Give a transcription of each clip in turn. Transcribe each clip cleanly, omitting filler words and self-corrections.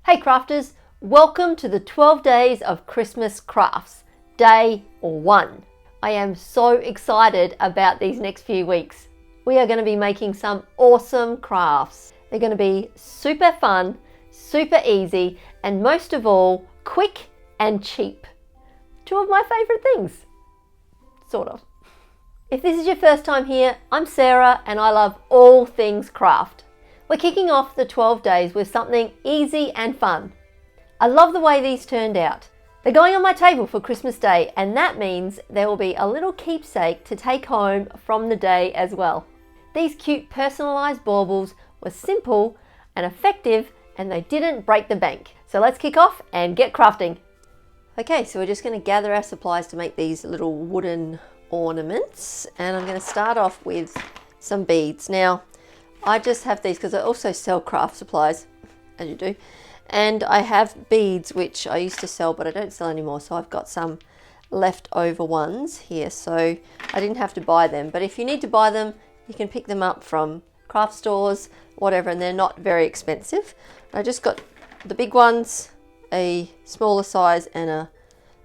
Hey crafters, welcome to the 12 days of Christmas crafts, day 1. I am so excited about these next few weeks. We are going to be making some awesome crafts. They're going to be super fun, super easy, and most of all, quick and cheap. Two of my favorite things. Sort of. If this is your first time here, I'm Sarah and I love all things craft. We're kicking off the 12 days with something easy and fun. I love the way these turned out. They're going on my table for Christmas Day, and that means there will be a little keepsake to take home from the day as well. These cute personalised baubles were simple and effective, and they didn't break the bank. So let's kick off and get crafting. Okay, so we're just going to gather our supplies to make these little wooden ornaments, and I'm going to start off with some beads. Now, I just have these because I also sell craft supplies, as you do, and I have beads which I used to sell but I don't sell anymore, so I've got some leftover ones here, so I didn't have to buy them. But if you need to buy them, you can pick them up from craft stores, whatever, and they're not very expensive. I just got the big ones, a smaller size and a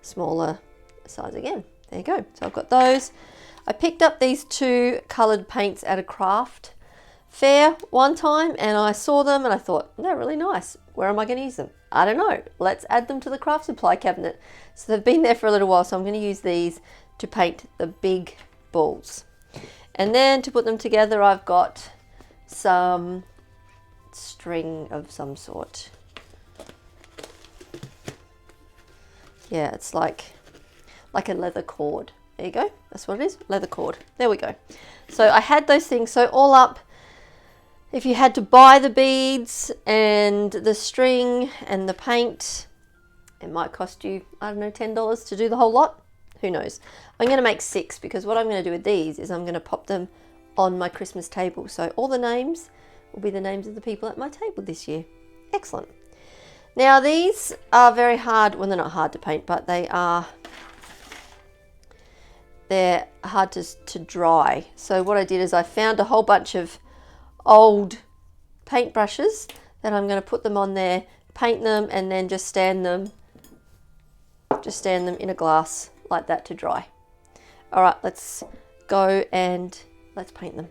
smaller size again. There you go. So I've got those. I picked up these two coloured paints at a craft fair one time and I saw them and I thought, they're really nice. Where am I going to use them? I don't know. Let's add them to the craft supply cabinet. So they've been there for a little while, so I'm going to use these to paint the big balls. And then to put them together, I've got some string of some sort. Yeah, it's like a leather cord. There you go. That's what it is. Leather cord. There we go. So I had those things. So all up, if you had to buy the beads and the string and the paint, it might cost you, I don't know, $10 to do the whole lot. Who knows? I'm going to make 6 because what I'm going to do with these is I'm going to pop them on my Christmas table. So all the names will be the names of the people at my table this year. Excellent. Now these are very hard, well, they're not hard to paint, but they're hard to dry. So what I did is I found a whole bunch of old paint brushes that I'm going to put them on there, paint them, and then just stand them in a glass like that to dry. All right, let's go and let's paint them.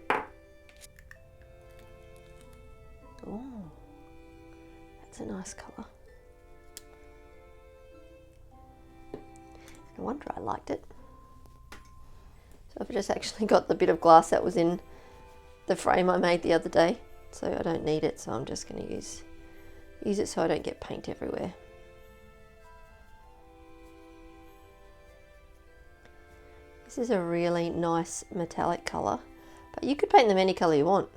Oh, that's a nice color. No wonder I liked it. So I've just actually got the bit of glass that was in the frame I made the other day, so I don't need it, so I'm just going to use it so I don't get paint everywhere. This is a really nice metallic colour, but you could paint them any colour you want.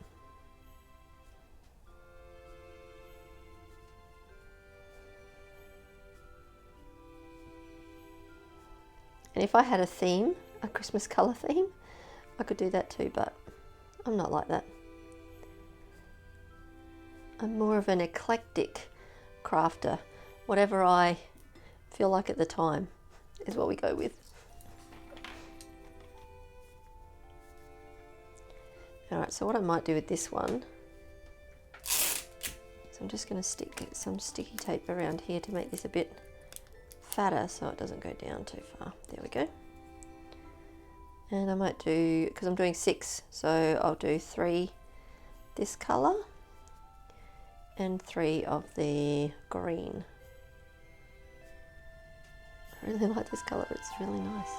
And if I had a theme, a Christmas colour theme, I could do that too, but I'm not like that. I'm more of an eclectic crafter. Whatever I feel like at the time is what we go with. Alright, so what I might do with this one, so I'm just going to stick some sticky tape around here to make this a bit fatter so it doesn't go down too far. There we go. And I might do, because I'm doing 6, so I'll do 3 this colour and 3 of the green. I really like this colour, it's really nice.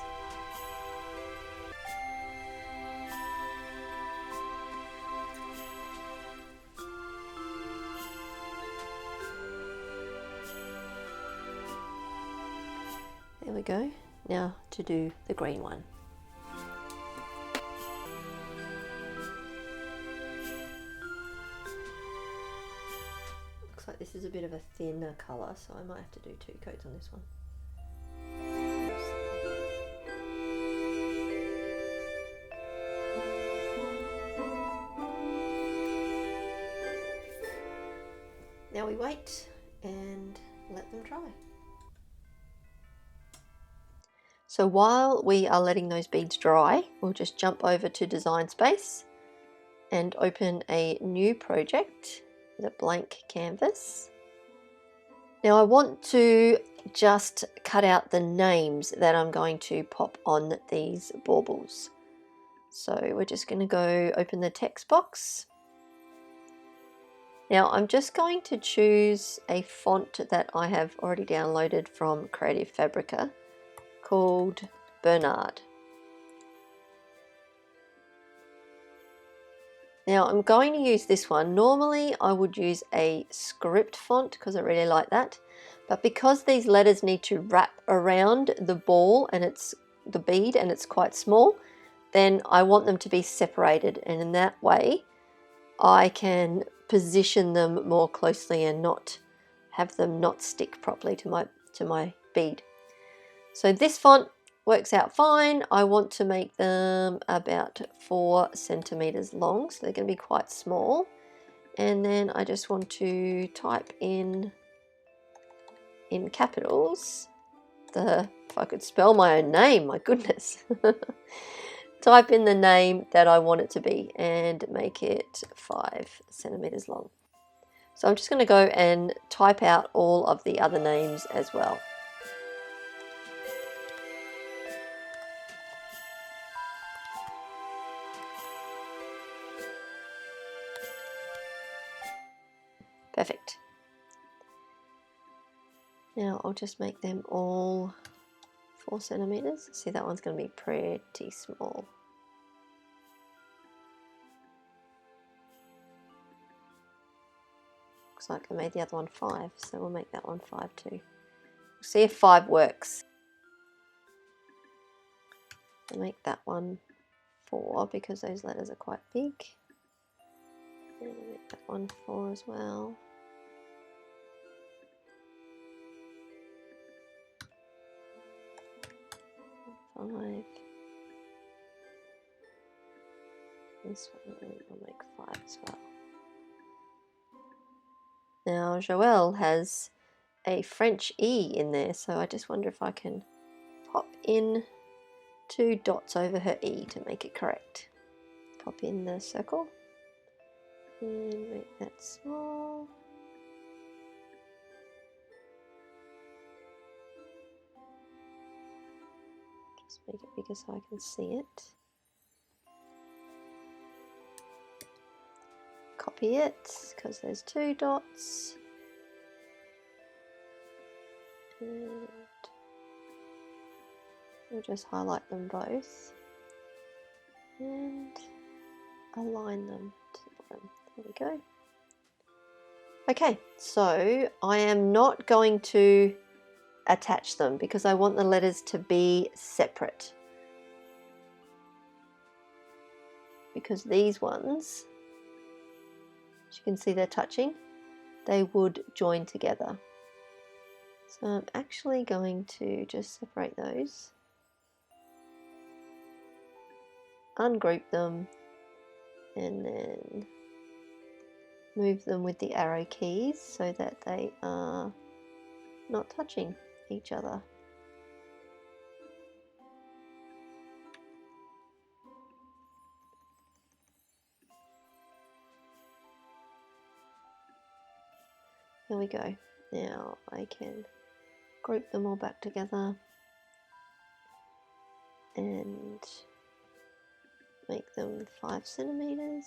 There we go. Now to do the green one. Looks like this is a bit of a thinner colour, so I might have to do 2 coats on this one. Now we wait and let them dry. So while we are letting those beads dry, we'll just jump over to Design Space and open a new project with a blank canvas. Now I want to just cut out the names that I'm going to pop on these baubles. So we're just going to go open the text box. Now I'm just going to choose a font that I have already downloaded from Creative Fabrica called Bernard. Now I'm going to use this one. Normally I would use a script font because I really like that, but because these letters need to wrap around the ball and it's the bead and it's quite small, then I want them to be separated, and in that way I can position them more closely and not have them not stick properly to my bead. So this font works out fine. I want to make them about 4 centimeters long, so they're going to be quite small. And then I just want to type in capitals if I could spell my own name, my goodness. Type in the name that I want it to be and make it 5 centimeters long. So I'm just going to go and type out all of the other names as well. Perfect. Now I'll just make them all 4 centimeters. See, that one's going to be pretty small. Looks like I made the other one 5, so we'll make that one 5 too. We'll see if 5 works. I'll make that one 4 because those letters are quite big. And we'll make that one 4 as well. Five. This one I'll make 5 as well. Now Joelle has a French E in there, so I just wonder if I can pop in 2 dots over her E to make it correct. Pop in the circle and make that small. Just make it bigger so I can see it. Copy it because there's 2 dots. And we'll just highlight them both and align them to the bottom. There we go. Okay, so I am not going to attach them because I want the letters to be separate. Because these ones, as you can see they're touching, they would join together. So I'm actually going to just separate those, ungroup them, and then move them with the arrow keys so that they are not touching each other. There we go. Now I can group them all back together and make them 5 centimeters.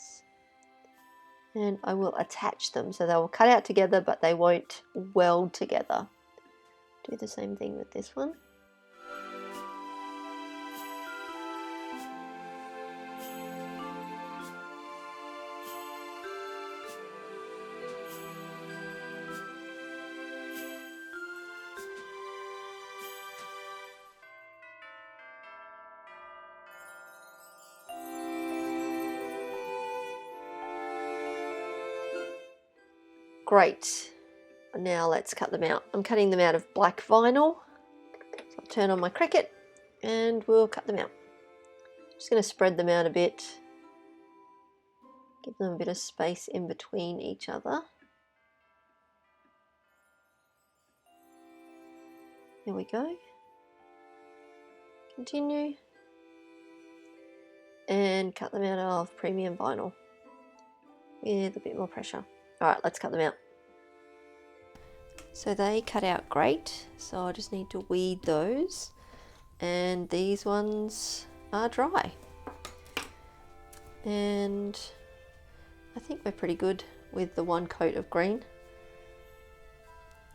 And I will attach them so they will cut out together but they won't weld together. Do the same thing with this one. Great. Now let's cut them out. I'm cutting them out of black vinyl. So I'll turn on my Cricut and we'll cut them out. Just going to spread them out a bit. Give them a bit of space in between each other. There we go. Continue. And cut them out of premium vinyl with a bit more pressure. Alright, let's cut them out. So they cut out great, so I just need to weed those, and these ones are dry. And I think we're pretty good with the one coat of green.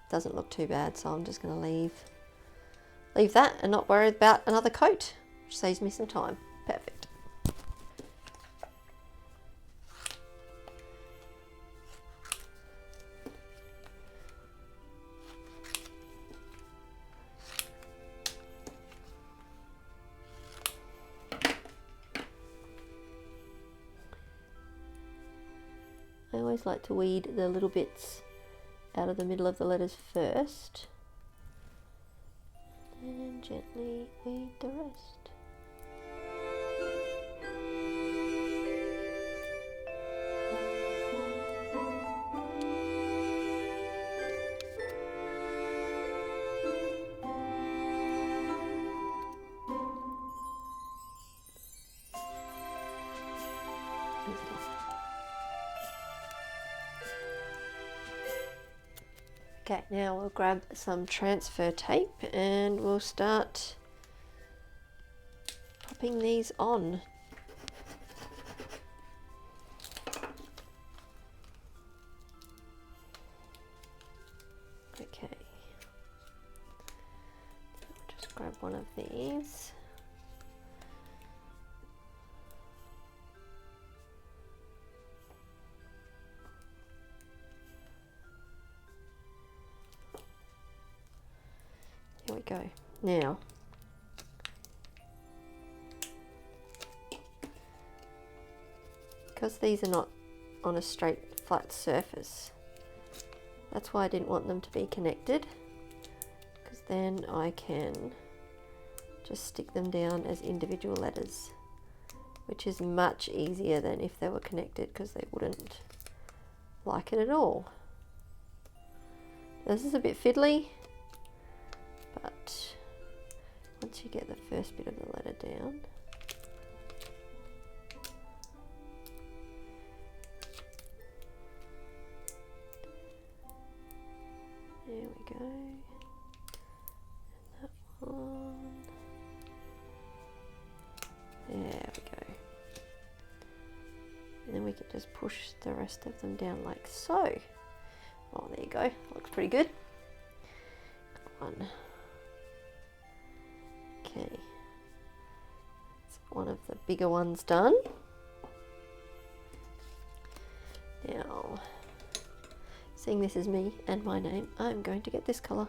Doesn't look too bad, so I'm just going to leave that and not worry about another coat, which saves me some time. Perfect. I always like to weed the little bits out of the middle of the letters first, and gently weed the rest. Okay, now we'll grab some transfer tape and we'll start popping these on. Okay, I'll just grab one of these. Here we go. Now, because these are not on a straight flat surface, that's why I didn't want them to be connected, because then I can just stick them down as individual letters, which is much easier than if they were connected, because they wouldn't like it at all. This is a bit fiddly, but once you get the first bit of the letter down, there we go, and that one, there we go, and then we can just push the rest of them down like so. Oh, there you go, looks pretty good. One. Okay, that's one of the bigger ones done. Now, seeing this is me and my name, I'm going to get this colour.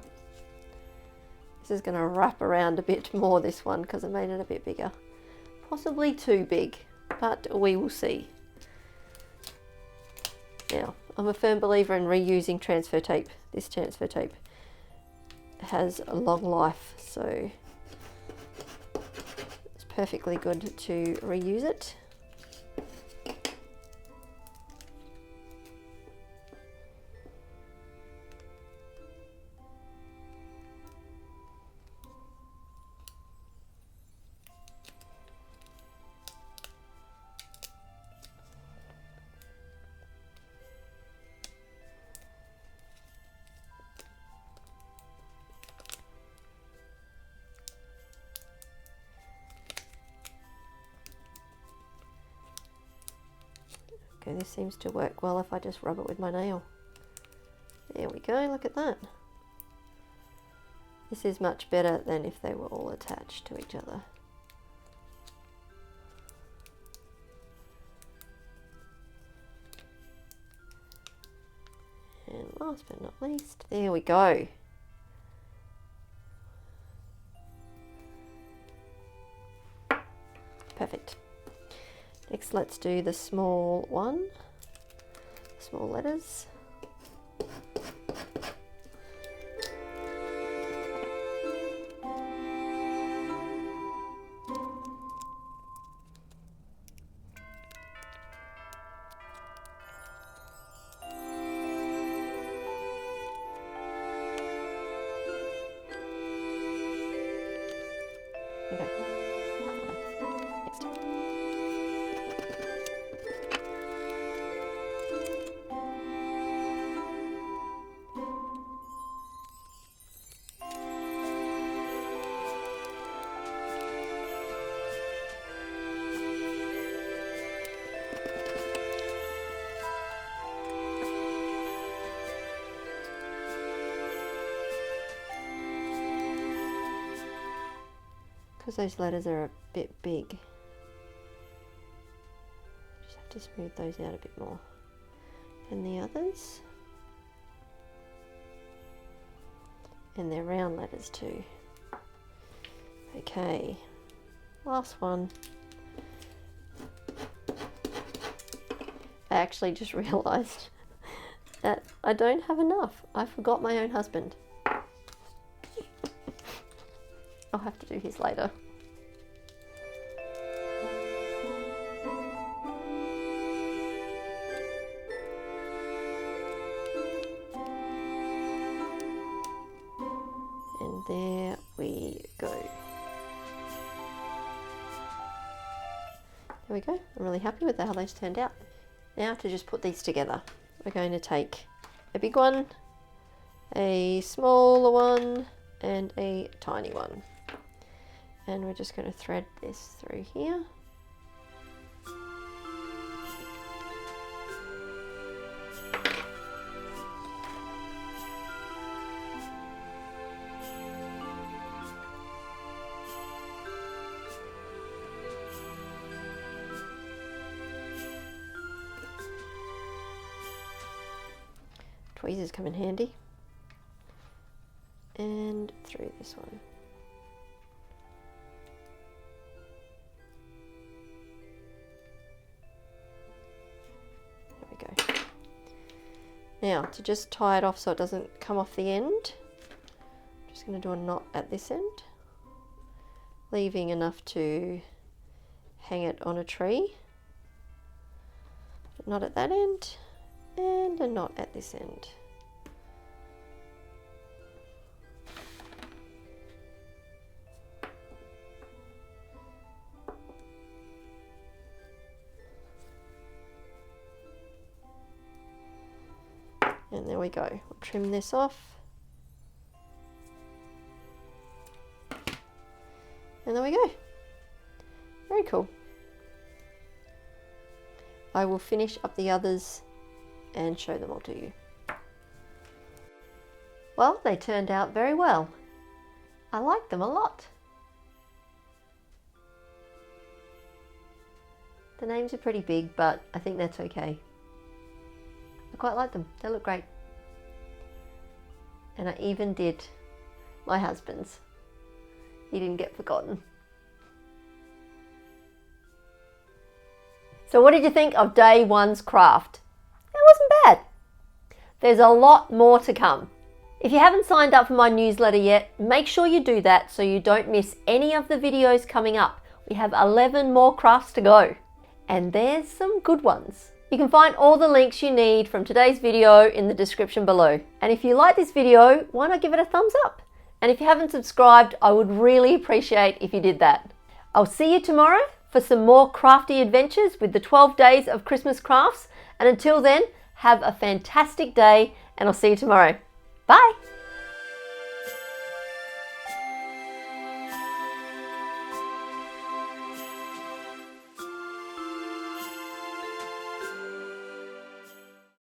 This is going to wrap around a bit more, this one, because I made it a bit bigger. Possibly too big, but we will see. Now, I'm a firm believer in reusing transfer tape. This transfer tape has a long life, so it's perfectly good to reuse it. Okay, this seems to work well if I just rub it with my nail. There we go, look at that. This is much better than if they were all attached to each other. And last but not least, there we go. Perfect. Next, let's do the small one, small letters. Okay. Next. because those letters are a bit big. Just have to smooth those out a bit more than the others. And they're round letters too. Okay, last one. I actually just realised that I don't have enough. I forgot my own husband. I'll have to do his later. And there we go. There we go. I'm really happy with how those turned out. Now to just put these together. We're going to take a big one, a smaller one, and a tiny one. And we're just going to thread this through here. Tweezers come in handy. And through this one. There we go. Now to just tie it off so it doesn't come off the end, I'm just going to do a knot at this end, leaving enough to hang it on a tree. A knot at that end and a knot at this end. And there we go. We'll trim this off. And there we go. Very cool. I will finish up the others and show them all to you. Well, they turned out very well. I like them a lot. The names are pretty big, but I think that's okay. I quite like them. They look great. And I even did my husband's. He didn't get forgotten. So what did you think of day one's craft? It wasn't bad. There's a lot more to come. If you haven't signed up for my newsletter yet, make sure you do that so you don't miss any of the videos coming up. We have 11 more crafts to go. And there's some good ones. You can find all the links you need from today's video in the description below. And if you like this video, why not give it a thumbs up? And if you haven't subscribed, I would really appreciate if you did that. I'll see you tomorrow for some more crafty adventures with the 12 days of Christmas crafts. And until then, have a fantastic day and I'll see you tomorrow. Bye.